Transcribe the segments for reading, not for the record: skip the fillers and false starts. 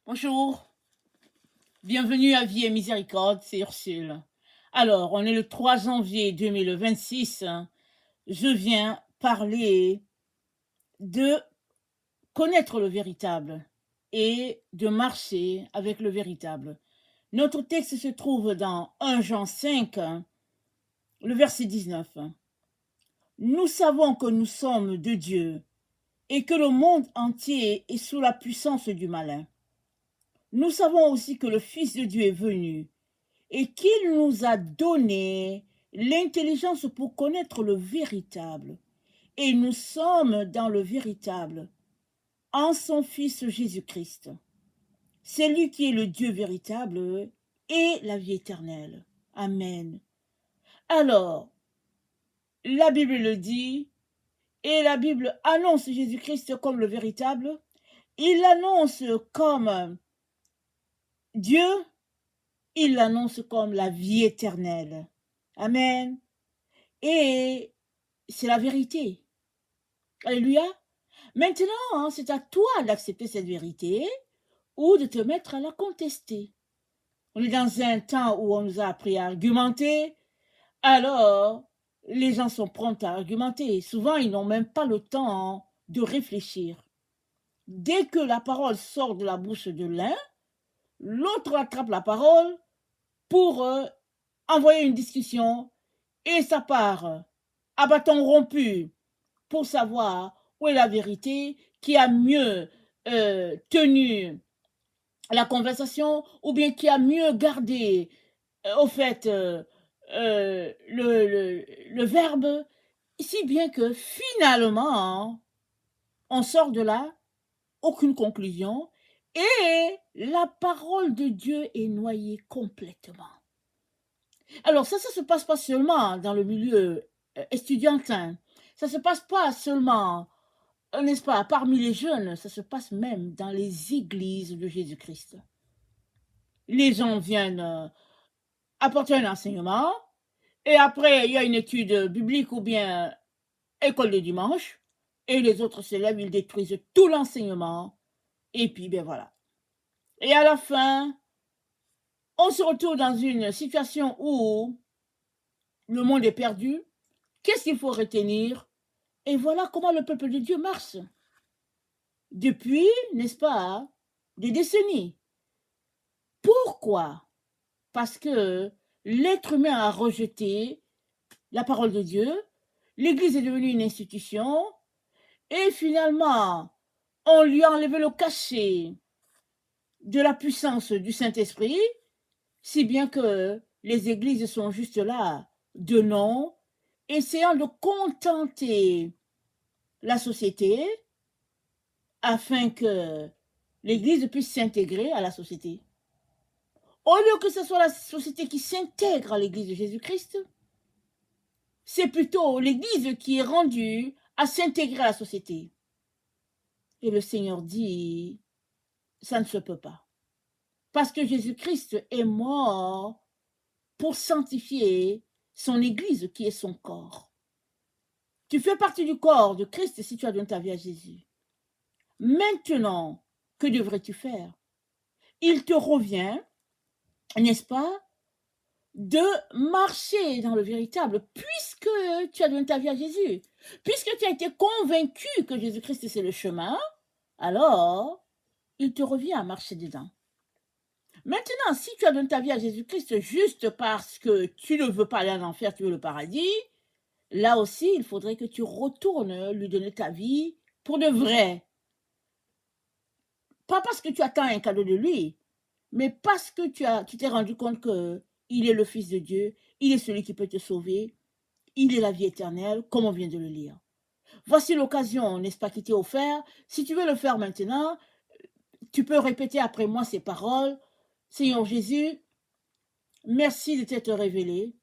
Bonjour, bienvenue à Vie et Miséricorde, c'est Ursule. Alors, on est le 3 janvier 2026. Je viens parler de connaître le véritable et de marcher avec le véritable. Notre texte se trouve dans 1 Jean 5, le verset 19. Nous savons que nous sommes de Dieu et que le monde entier est sous la puissance du malin. Nous savons aussi que le Fils de Dieu est venu et qu'il nous a donné l'intelligence pour connaître le véritable. Et nous sommes dans le véritable, en son Fils Jésus-Christ. C'est lui qui est le Dieu véritable et la vie éternelle. Amen. Alors, la Bible le dit, et la Bible annonce Jésus-Christ comme le véritable. Il l'annonce comme Dieu, il l'annonce comme la vie éternelle. Amen. Et c'est la vérité. Alléluia. Maintenant, c'est à toi d'accepter cette vérité ou de te mettre à la contester. On est dans un temps où on nous a appris à argumenter, alors les gens sont prompts à argumenter. Souvent, ils n'ont même pas le temps de réfléchir. Dès que la parole sort de la bouche de l'un, l'autre attrape la parole pour envoyer une discussion et ça part à bâton rompu pour savoir où est la vérité, qui a mieux tenu la conversation ou bien qui a mieux gardé au fait le verbe, si bien que finalement on sort de là, aucune conclusion et la parole de Dieu est noyée complètement. Alors ça se passe pas seulement dans le milieu estudiantin, ça se passe pas seulement, n'est-ce pas, parmi les jeunes, ça se passe même dans les églises de Jésus-Christ. Les gens viennent apporter un enseignement et après il y a une étude biblique ou bien école de dimanche et les autres s'élèvent, ils détruisent tout l'enseignement et puis ben voilà. Et à la fin, on se retrouve dans une situation où le monde est perdu. Qu'est-ce qu'il faut retenir? Et voilà comment le peuple de Dieu marche. Depuis, n'est-ce pas, des décennies. Pourquoi? Parce que l'être humain a rejeté la parole de Dieu, l'Église est devenue une institution, et finalement, on lui a enlevé le cachet de la puissance du Saint-Esprit, si bien que les églises sont juste là, de nom, essayant de contenter la société afin que l'Église puisse s'intégrer à la société. Au lieu que ce soit la société qui s'intègre à l'Église de Jésus-Christ, c'est plutôt l'Église qui est rendue à s'intégrer à la société. Et le Seigneur dit, ça ne se peut pas. Parce que Jésus-Christ est mort pour sanctifier son Église qui est son corps. Tu fais partie du corps de Christ si tu as donné ta vie à Jésus. Maintenant, que devrais-tu faire? Il te revient, n'est-ce pas, de marcher dans le véritable, puisque tu as donné ta vie à Jésus, puisque tu as été convaincu que Jésus-Christ c'est le chemin, alors il te revient à marcher dedans. Maintenant, si tu as donné ta vie à Jésus-Christ juste parce que tu ne veux pas aller en enfer, tu veux le paradis, là aussi, il faudrait que tu retournes lui donner ta vie pour de vrai. Pas parce que tu attends un cadeau de lui, mais parce que tu t'es rendu compte qu'il est le Fils de Dieu, il est celui qui peut te sauver, il est la vie éternelle, comme on vient de le lire. Voici l'occasion, n'est-ce pas, qui t'est offerte. Si tu veux le faire maintenant, tu peux répéter après moi ces paroles. Seigneur Jésus, merci de t'être révélé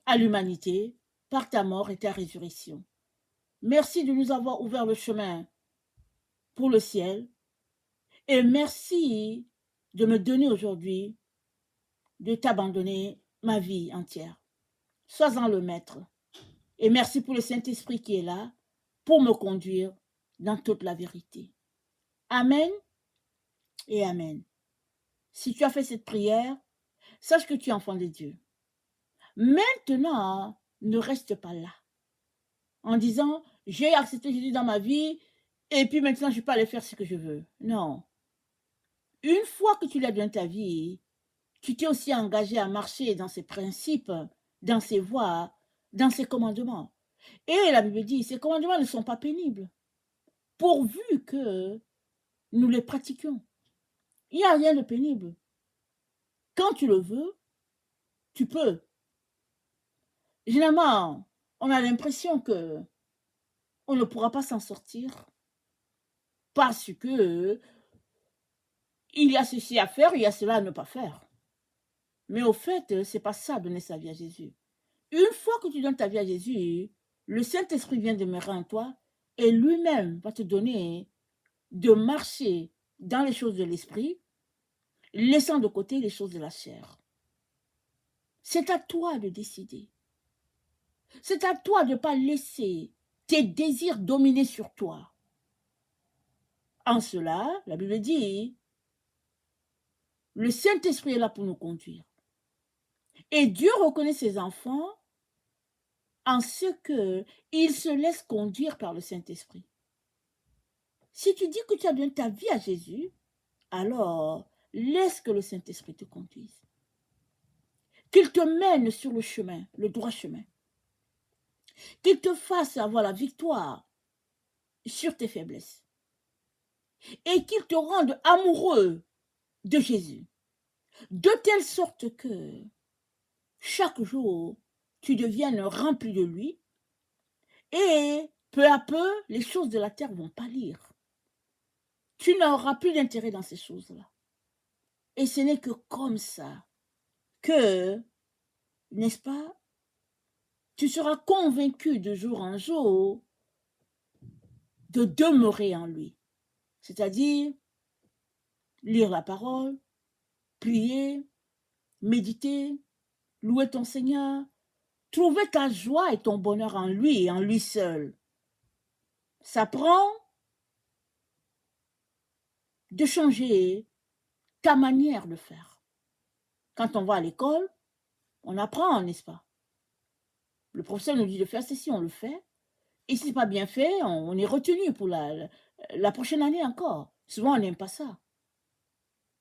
à l'humanité par ta mort et ta résurrection. Merci de nous avoir ouvert le chemin pour le ciel. Et merci de me donner aujourd'hui de t'abandonner ma vie entière. Sois-en le maître. Et merci pour le Saint-Esprit qui est là pour me conduire dans toute la vérité. Amen. et amen. Si tu as fait cette prière, sache que tu es enfant de Dieu. Maintenant, ne reste pas là en disant, j'ai accepté Jésus dans ma vie et puis maintenant je peux aller faire ce que je veux. Non. Une fois que tu l'as dans ta vie, tu t'es aussi engagé à marcher dans ses principes, dans ses voies, dans ses commandements. Et la Bible dit, ces commandements ne sont pas pénibles, pourvu que nous les pratiquions. Il n'y a rien de pénible. Quand tu le veux, tu peux. Généralement, on a l'impression que on ne pourra pas s'en sortir parce que il y a ceci à faire, il y a cela à ne pas faire. Mais au fait, c'est pas ça, donner sa vie à Jésus. Une fois que tu donnes ta vie à Jésus, le Saint-Esprit vient demeurer en toi et lui-même va te donner de marcher dans les choses de l'esprit, laissant de côté les choses de la chair. C'est à toi de décider. C'est à toi de ne pas laisser tes désirs dominer sur toi. En cela, la Bible dit, le Saint-Esprit est là pour nous conduire. Et Dieu reconnaît ses enfants en ce qu'ils se laissent conduire par le Saint-Esprit. Si tu dis que tu as donné ta vie à Jésus, alors laisse que le Saint-Esprit te conduise. Qu'il te mène sur le chemin, le droit chemin. Qu'il te fasse avoir la victoire sur tes faiblesses. Et qu'il te rende amoureux de Jésus. De telle sorte que chaque jour, tu deviennes rempli de lui. Et peu à peu, les choses de la terre vont pâlir. Tu n'auras plus d'intérêt dans ces choses-là. Et ce n'est que comme ça que, n'est-ce pas, tu seras convaincu de jour en jour de demeurer en lui. C'est-à-dire lire la parole, prier, méditer, louer ton Seigneur, trouver ta joie et ton bonheur en lui et en lui seul. Ça prend de changer ta manière de faire. Quand on va à l'école, on apprend, n'est-ce pas? Le professeur nous dit de faire ceci, on le fait. Et si ce n'est pas bien fait, on est retenu pour la prochaine année encore. Souvent, on n'aime pas ça.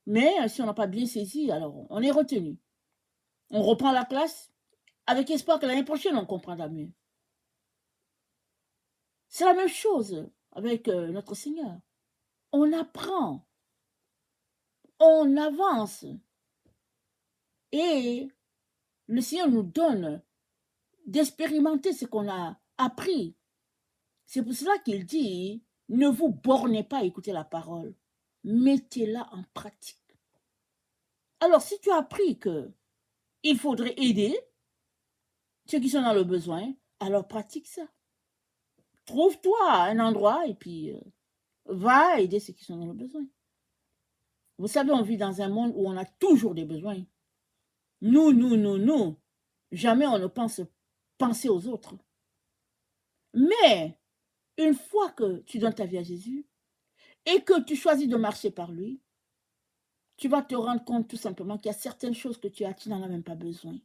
Mais si on n'a pas bien saisi, alors on est retenu. On reprend la classe avec espoir que l'année prochaine, on comprendra mieux. C'est la même chose avec notre Seigneur. On apprend, on avance. Et le Seigneur nous donne d'expérimenter ce qu'on a appris. C'est pour cela qu'il dit, ne vous bornez pas à écouter la parole, mettez-la en pratique. Alors, si tu as appris qu'il faudrait aider ceux qui sont dans le besoin, alors pratique ça. Trouve-toi un endroit et puis va aider ceux qui sont dans le besoin. Vous savez, on vit dans un monde où on a toujours des besoins. Nous. Jamais on ne pense penser aux autres. Mais, une fois que tu donnes ta vie à Jésus et que tu choisis de marcher par lui, tu vas te rendre compte tout simplement qu'il y a certaines choses que tu n'en as même pas besoin.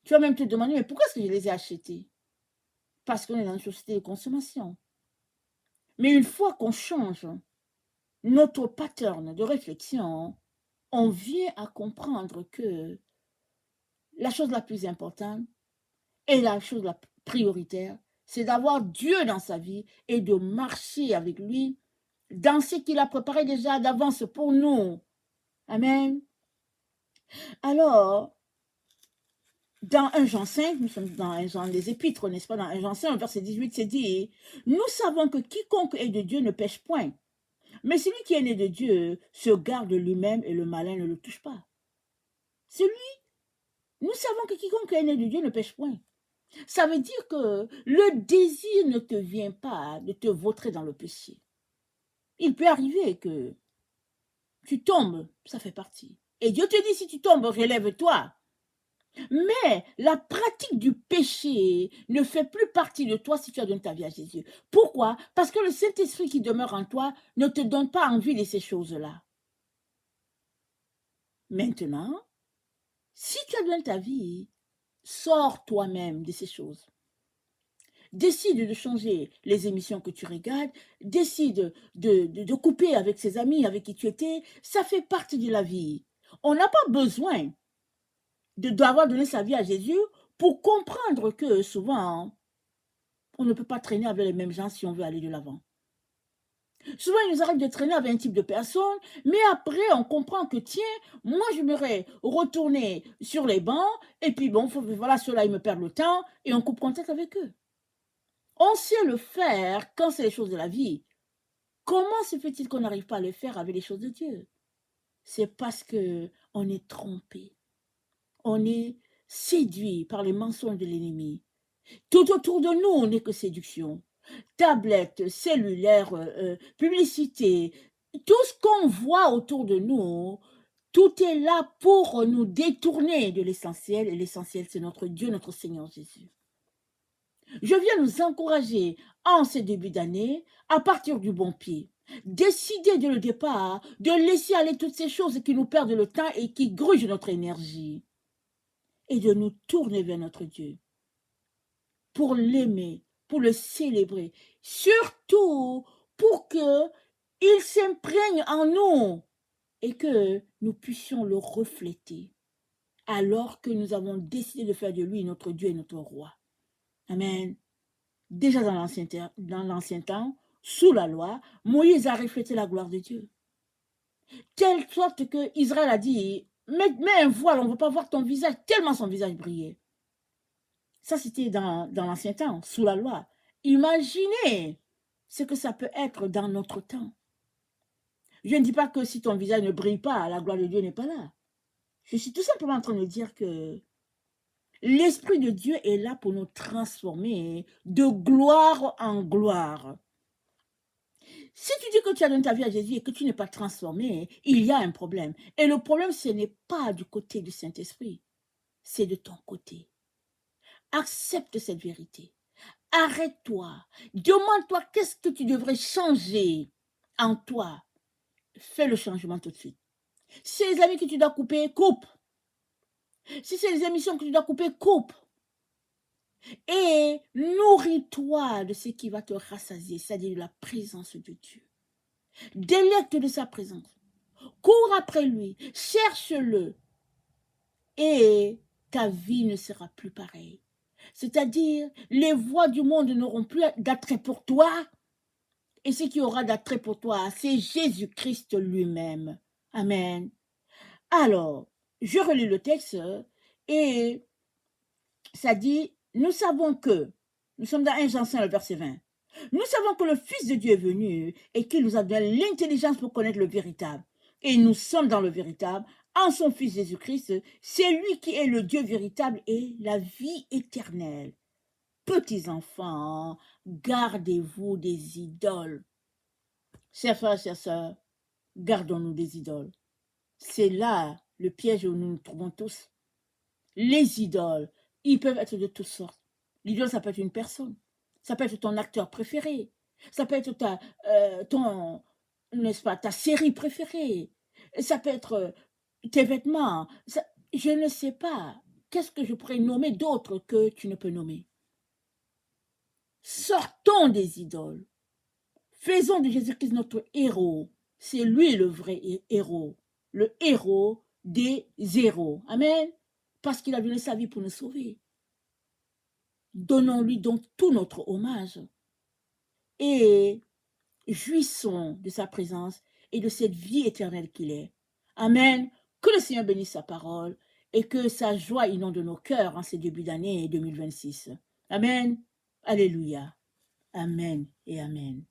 Tu vas même te demander, mais pourquoi est-ce que je les ai achetées? Parce qu'on est dans une société de consommation. Mais une fois qu'on change notre pattern de réflexion, on vient à comprendre que la chose la plus importante et la chose la prioritaire, c'est d'avoir Dieu dans sa vie et de marcher avec lui dans ce qu'il a préparé déjà d'avance pour nous. Amen. Alors, dans 1 Jean 5, nous sommes dans 1 Jean des Épîtres, n'est-ce pas? Dans 1 Jean 5, verset 18, c'est dit, « Nous savons que quiconque est de Dieu ne pêche point, mais celui qui est né de Dieu se garde lui-même et le malin ne le touche pas. » Nous savons que quiconque est né de Dieu ne pêche point. Ça veut dire que le désir ne te vient pas de te vautrer dans le péché. Il peut arriver que tu tombes, ça fait partie. Et Dieu te dit, si tu tombes, relève-toi. Mais la pratique du péché ne fait plus partie de toi si tu as donné ta vie à Jésus. Pourquoi? Parce que le Saint-Esprit qui demeure en toi ne te donne pas envie de ces choses-là. Maintenant, si tu as besoin de ta vie, sors toi-même de ces choses. Décide de changer les émissions que tu regardes, décide de couper avec ses amis avec qui tu étais, ça fait partie de la vie. On n'a pas besoin d'avoir donné sa vie à Jésus pour comprendre que souvent, on ne peut pas traîner avec les mêmes gens si on veut aller de l'avant. Souvent, il nous arrive de traîner avec un type de personne, mais après, on comprend que, tiens, moi, j'aimerais retourner sur les bancs, et puis bon, voilà, ceux-là, ils me perdent le temps, et on coupe contact avec eux. On sait le faire quand c'est les choses de la vie. Comment se fait-il qu'on n'arrive pas à le faire avec les choses de Dieu? C'est parce que on est trompé. On est séduit par les mensonges de l'ennemi. Tout autour de nous n'est que séduction. Tablettes, cellulaires, publicité, tout ce qu'on voit autour de nous, tout est là pour nous détourner de l'essentiel. Et l'essentiel, c'est notre Dieu, notre Seigneur Jésus. Je viens nous encourager en ce début d'année à partir du bon pied. Décider dès le départ de laisser aller toutes ces choses qui nous perdent le temps et qui grugent notre énergie. Et de nous tourner vers notre Dieu pour l'aimer, pour le célébrer. Surtout pour qu'il s'imprègne en nous et que nous puissions le refléter alors que nous avons décidé de faire de lui notre Dieu et notre roi. Amen. Déjà dans l'ancien temps, sous la loi, Moïse a reflété la gloire de Dieu. Telle sorte que Israël a dit, mets un voile, on ne veut pas voir ton visage, tellement son visage brillait. Ça, c'était dans l'ancien temps, sous la loi. Imaginez ce que ça peut être dans notre temps. Je ne dis pas que si ton visage ne brille pas, la gloire de Dieu n'est pas là. Je suis tout simplement en train de dire que l'Esprit de Dieu est là pour nous transformer de gloire en gloire. Si tu dis que tu as donné ta vie à Jésus et que tu n'es pas transformé, il y a un problème. Et le problème, ce n'est pas du côté du Saint-Esprit, c'est de ton côté. Accepte cette vérité. Arrête-toi. Demande-toi qu'est-ce que tu devrais changer en toi. Fais le changement tout de suite. Si c'est les amis que tu dois couper, coupe. Si c'est les émissions que tu dois couper, coupe. Et nourris-toi de ce qui va te rassasier, c'est-à-dire de la présence de Dieu. Délecte de sa présence. Cours après lui, cherche-le. Et ta vie ne sera plus pareille. C'est-à-dire, les voix du monde n'auront plus d'attrait pour toi. Et ce qui aura d'attrait pour toi, c'est Jésus-Christ lui-même. Amen. Alors, je relis le texte et ça dit, nous savons que, nous sommes dans 1 Jean 5, le verset 20, nous savons que le Fils de Dieu est venu et qu'il nous a donné l'intelligence pour connaître le véritable. Et nous sommes dans le véritable, en son Fils Jésus-Christ, c'est lui qui est le Dieu véritable et la vie éternelle. Petits enfants, gardez-vous des idoles. Chers frères, chères sœurs, gardons-nous des idoles. C'est là le piège où nous nous trouvons tous. Les idoles, ils peuvent être de toutes sortes. L'idole, ça peut être une personne. Ça peut être ton acteur préféré. Ça peut être n'est-ce pas, ta série préférée. Ça peut être tes vêtements. Je ne sais pas. Qu'est-ce que je pourrais nommer d'autre que tu ne peux nommer? Sortons des idoles. Faisons de Jésus-Christ notre héros. C'est lui le vrai héros. Le héros des héros. Amen. Parce qu'il a donné sa vie pour nous sauver. Donnons-lui donc tout notre hommage. Et jouissons de sa présence et de cette vie éternelle qu'il est. Amen. Que le Seigneur bénisse sa parole et que sa joie inonde nos cœurs en ces débuts d'année 2026. Amen. Alléluia. Amen et amen.